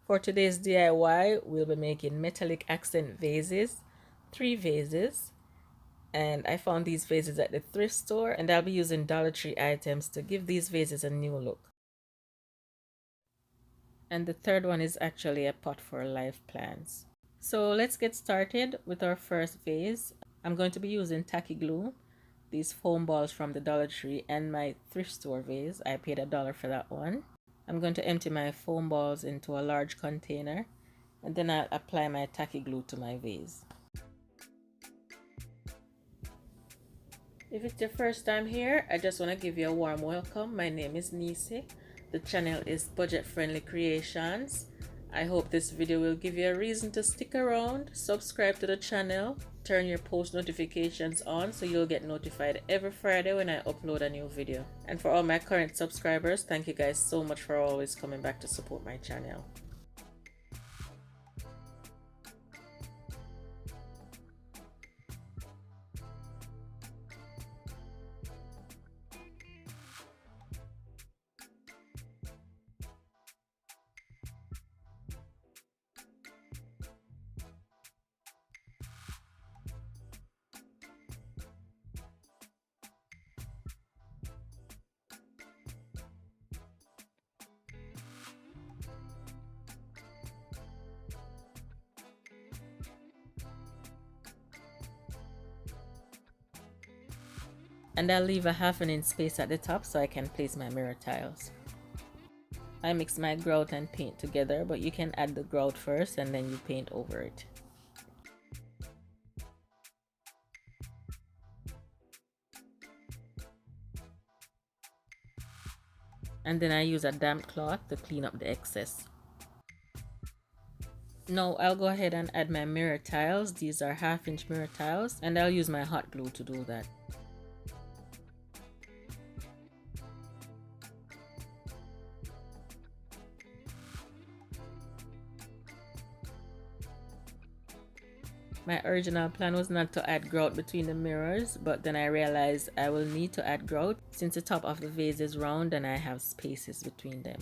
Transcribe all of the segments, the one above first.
For today's DIY, we'll be making metallic accent vases, 3 vases, and I found these vases at the thrift store, and I'll be using Dollar Tree items to give these vases a new look. And the third one is actually a pot for life plants. So let's get started with our first vase. I'm going to be using tacky glue, these foam balls from the Dollar Tree, and my thrift store vase. I paid $1 for that one. I'm going to empty my foam balls into a large container, and then I'll apply my tacky glue to my vase. If it's your first time here, I just want to give you a warm welcome. My name is Nisi. The channel is Budget Friendly Creations. I hope this video will give you a reason to stick around. Subscribe to the channel, turn your post notifications on so you'll get notified every Friday when I upload a new video. And for all my current subscribers, thank you guys so much for always coming back to support my channel. And I'll leave a ½ inch space at the top so I can place my mirror tiles. I mix my grout and paint together, but you can add the grout first and then you paint over it. And then I use a damp cloth to clean up the excess. Now I'll go ahead and add my mirror tiles. These are ½ inch mirror tiles, and I'll use my hot glue to do that. My original plan was not to add grout between the mirrors, but then I realized I will need to add grout since the top of the vase is round and I have spaces between them.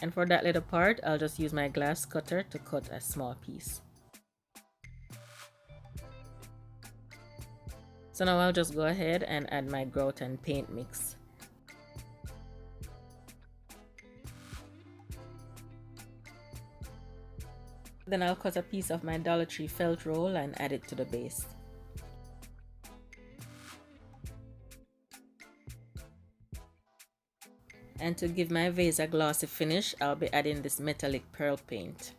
And for that little part, I'll just use my glass cutter to cut a small piece. So now I'll just go ahead and add my grout and paint mix. Then I'll cut a piece of my Dollar Tree felt roll and add it to the base. And to give my vase a glossy finish, I'll be adding this metallic pearl paint.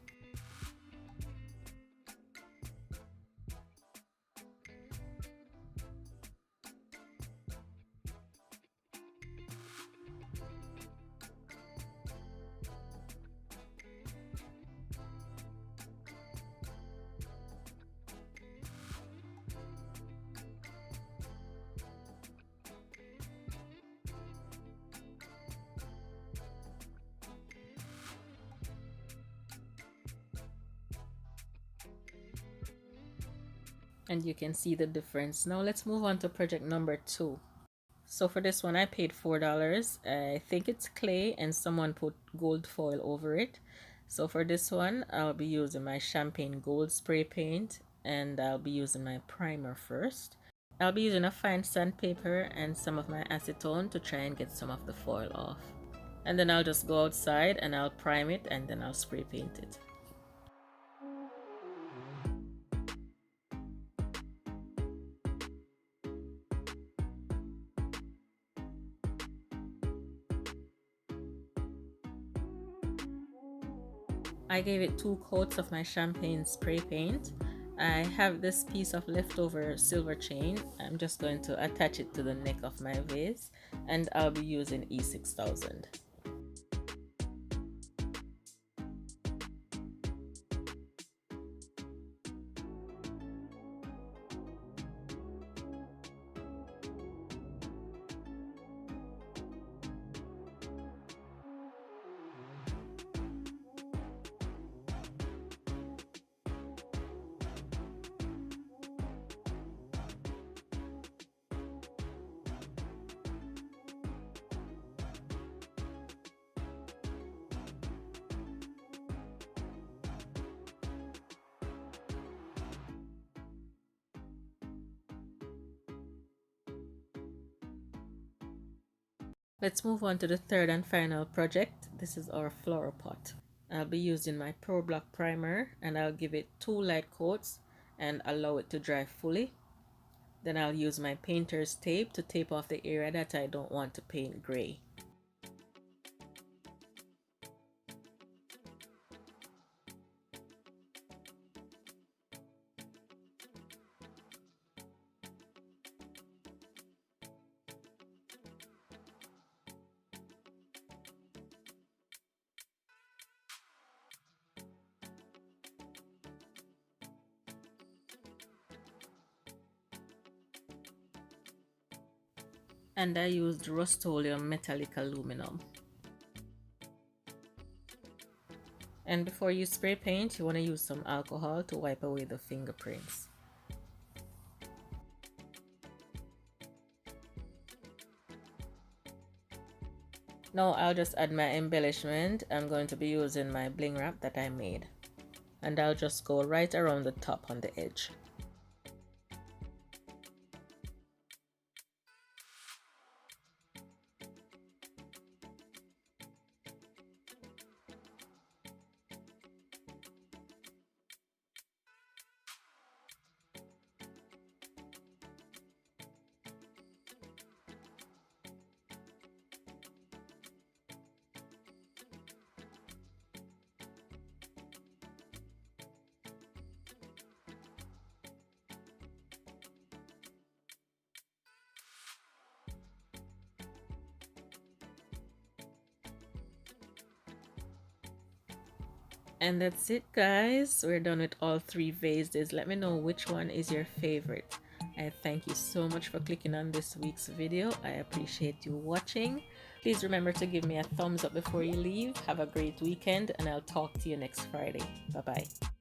And you can see the difference. Now let's move on to project number 2. So for this one I paid $4. I think it's clay and someone put gold foil over it. So for this one I'll be using my Champayne gold spray paint, and I'll be using my primer first. I'll be using a fine sandpaper and some of my acetone to try and get some of the foil off. And then I'll just go outside and I'll prime it and then I'll spray paint it. I gave it 2 coats of my Champayne spray paint. I have this piece of leftover silver chain. I'm just going to attach it to the neck of my vase, and I'll be using E6000. Let's move on to the third and final project. This is our flower pot. I'll be using my Pro Block primer and I'll give it 2 light coats and allow it to dry fully. Then I'll use my painter's tape to tape off the area that I don't want to paint gray. And I used Rust-Oleum metallic aluminum. And before you spray paint, you want to use some alcohol to wipe away the fingerprints. Now I'll just add my embellishment. I'm going to be using my bling wrap that I made. And I'll just go right around the top on the edge. And that's it, guys. We're done with all 3 vases. Let me know which one is your favorite. I thank you so much for clicking on this week's video. I appreciate you watching. Please remember to give me a thumbs up before you leave. Have a great weekend and I'll talk to you next Friday. Bye bye.